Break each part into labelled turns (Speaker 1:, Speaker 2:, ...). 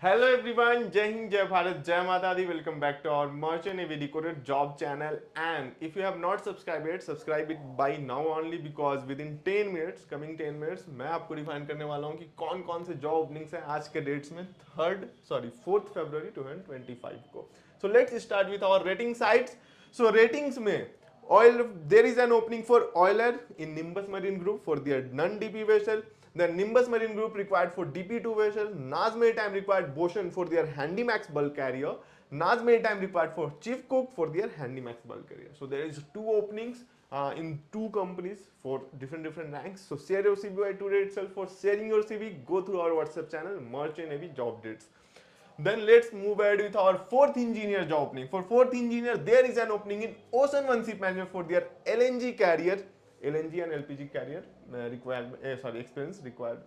Speaker 1: Hello everyone, Jai Hind, Jai Bharat, Jai Mata Di. Welcome back to our Merchant Navy Decoded Job channel. And if you have not subscribed yet, subscribe it by now only because within 10 minutes, coming 10 minutes, मैं आपको define करने वाला हूँ कि कौन कौन से job openings हैं आज के डेट्स में 4th February 2025 को. So let's start with our rating sites. So ratings में oil, there is an opening for oiler in Nimbus Marine Group for their non-DP vessel. The Nimbus Marine Group required for DP2 vessel. Naz Maritime required Boshan for their Handymax bulk carrier. Naz Maritime required for Chief Cook for their Handymax bulk carrier. So there is two openings in two companies for different ranks. So share your CV by today itself. For sharing your CV, go through our WhatsApp channel, Merchant Navy Job Dates. Then let's move ahead with our fourth engineer job opening. For fourth engineer, there is an opening in Ocean One Ship Manager for their LNG carrier, LNG and LPG carrier experience required.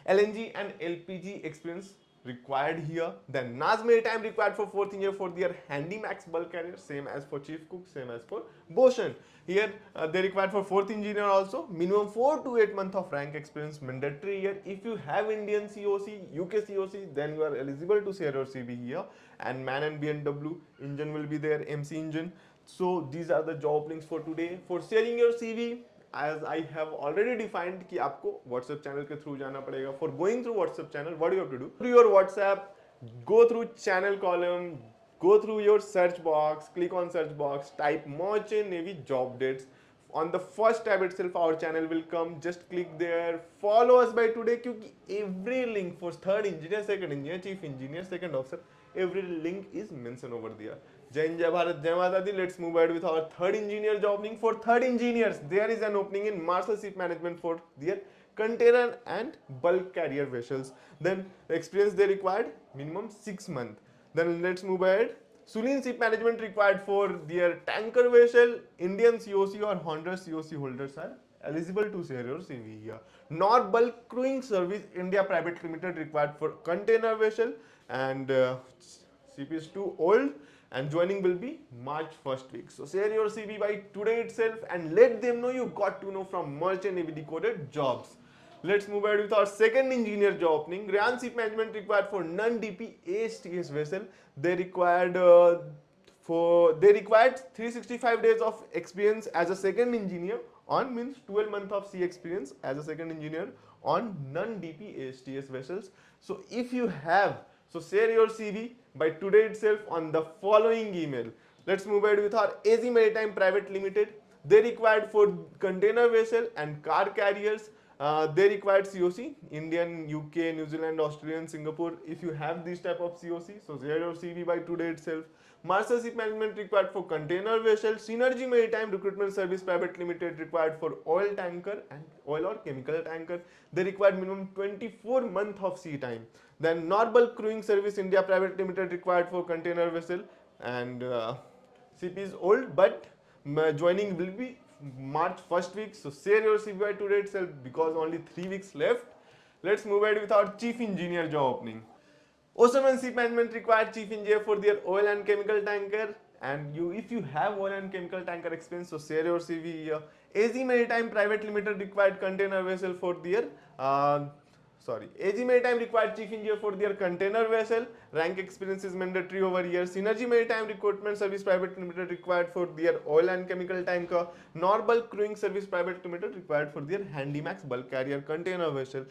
Speaker 1: LNG and LPG experience required here. Then Naz Maritime required for fourth engineer for their Handymax bulk carrier, same as for Chief Cook, same as for Boshan. Here they required for fourth engineer also minimum 4 to 8 month of rank experience mandatory here. If you have Indian COC, UK COC, then you are eligible to share your CV here. And MAN and BMW engine will be there, MC engine. So these are the job links for today. For sharing your CV, as I have already defined कि आपको WhatsApp channel के through जाना पड़ेगा. For going through WhatsApp channel, what do you have to do? Through your WhatsApp, go through channel column, go through your search box, click on search box, type Merchant Navy job dates. On the first tab itself, our channel will come. Just click there. Follow us by today क्योंकि every link for third engineer, second engineer, chief engineer, second officer, every link is mentioned over there. Jai Hind, Jai Bharat, Jai Mata Di. Let's move ahead with our third engineer job opening. For third engineers, there is an opening in Marshal Ship Management for their container and bulk carrier vessels. Then the experience they required minimum 6 months. Then let's move ahead. Sulin Ship Management required for their tanker vessel. Indian COC or Honda COC holders are eligible to share your CV here. Nor bulk crewing service India Private Limited required for container vessel and CP is too old and joining will be March 1st week. So share your CV by today itself and let them know you got to know from Merchant Navy Decoded Jobs. Let's move ahead with our second engineer job opening. Rayan Ship Management required for non-DP ASTS vessel. They required they required 365 days of experience as a second engineer on means 12 month of sea experience as a second engineer on non-DP ASTS vessels. So if you have, so share your CV by today itself on the following email. Let's move ahead with our AZ Maritime Private Limited. They required for container vessel and car carriers. They required COC, Indian, UK, New Zealand, Australian, Singapore. If you have this type of COC, so share your CV by today itself. Master Ship Management required for container vessel. Synergy Maritime Recruitment Service Private Limited required for oil tanker and oil or chemical tanker. They required minimum 24 month of sea time. Then Normal Crewing Service India Private Limited required for container vessel and CP is old but joining will be March 1st week. So share your CV by today itself because only 3 weeks left. Let's move ahead with our chief engineer job opening. Ocean and Ship Management required chief engineer for their oil and chemical tanker. And you, if you have oil and chemical tanker experience, so share your CV here. AZ Maritime Private Limited required container vessel for their AG Maritime required chief engineer for their container vessel. Rank experience is mandatory over here. Synergy Maritime Recruitment Service Private Limited required for their oil and chemical tanker. Normal Crewing Service Private Limited required for their Handymax bulk carrier container vessel.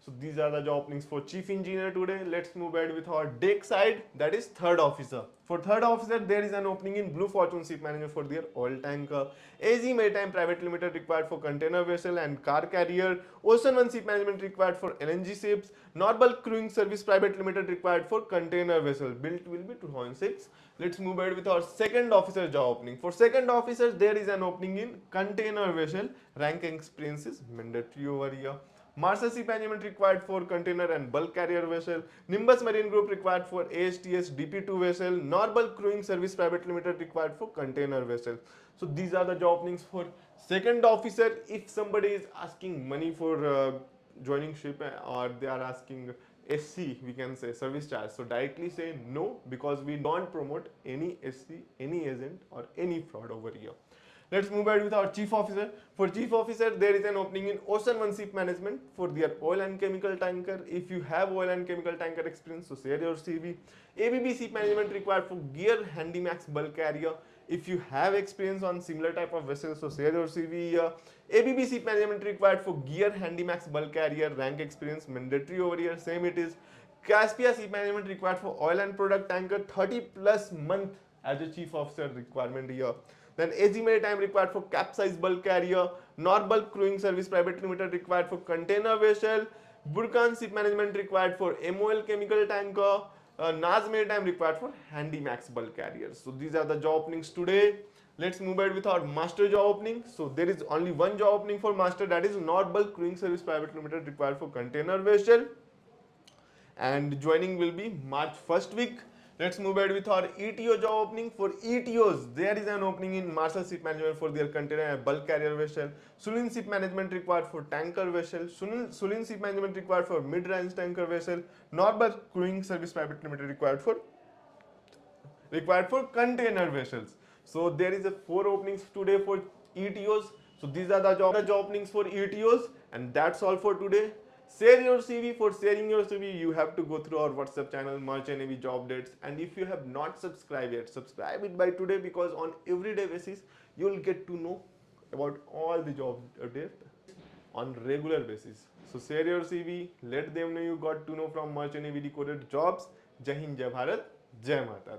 Speaker 1: So these are the job openings for chief engineer today. Let's move ahead with our deck side, that is third officer. For third officer, there is an opening in Blue Fortune Ship Manager for their oil tanker. AZ Maritime Private Limited required for container vessel and car carrier. Ocean One Ship Management required for LNG ships. Normal Crewing Service Private Limited required for container vessel. Built will be 2006. Let's move ahead with our second officer job opening. For second officer, there is an opening in container vessel. Rank experience is mandatory over here. Marshal Ship Management required for container and bulk carrier vessel. Nimbus Marine Group required for ASTS DP2 vessel. Normal Crewing Service Private Limited required for container vessel. So these are the job openings for second officer. If somebody is asking money for joining ship or they are asking SC, we can say service charge. So directly say no because we don't promote any SC, any agent or any fraud over here. Let's move ahead with our chief officer. For chief officer, there is an opening in Ocean One Ship Management for their oil and chemical tanker. If you have oil and chemical tanker experience, so share your CV. ABB Ship Management required for Gear Handymax bulk carrier. If you have experience on similar type of vessels, so share your CV here. ABB Ship Management required for Gear Handymax bulk carrier, rank experience mandatory over here. Same it is. Caspia Ship Management required for oil and product tanker, 30 plus month as a chief officer requirement here. Then AG Maritime required for capsize bulk carrier, Norbulk Crewing Service Private Limited required for container vessel, Burkan Ship Management required for MOL chemical tanker, Naz Maritime required for Handymax bulk carriers. So these are the job openings today. Let's move ahead with our master job opening. So there is only one job opening for master, that is Norbulk Crewing Service Private Limited required for container vessel, and joining will be March 1st week. Let's move ahead with our ETO job opening. For ETOs, there is an opening in Marshall Ship Management for their container and bulk carrier vessel. Sulin Ship Management required for tanker vessel. Sulin Ship Management required for mid-range tanker vessel. Normal Crewing Service Private Limited required for container vessels. So there is a 4 openings today for ETOs. So these are the job openings for ETOs, and that's all for today. Share your CV. For sharing your CV, you have to go through our WhatsApp channel, Merchant Navy Job Dates. And if you have not subscribed yet, subscribe it by today, because on everyday basis you will get to know about all the job updates on regular basis. So share your CV. Let them know you got to know from Merchant Navy Decoded Jobs. Jai Hind, Jai Bharat, Jai Mata Di.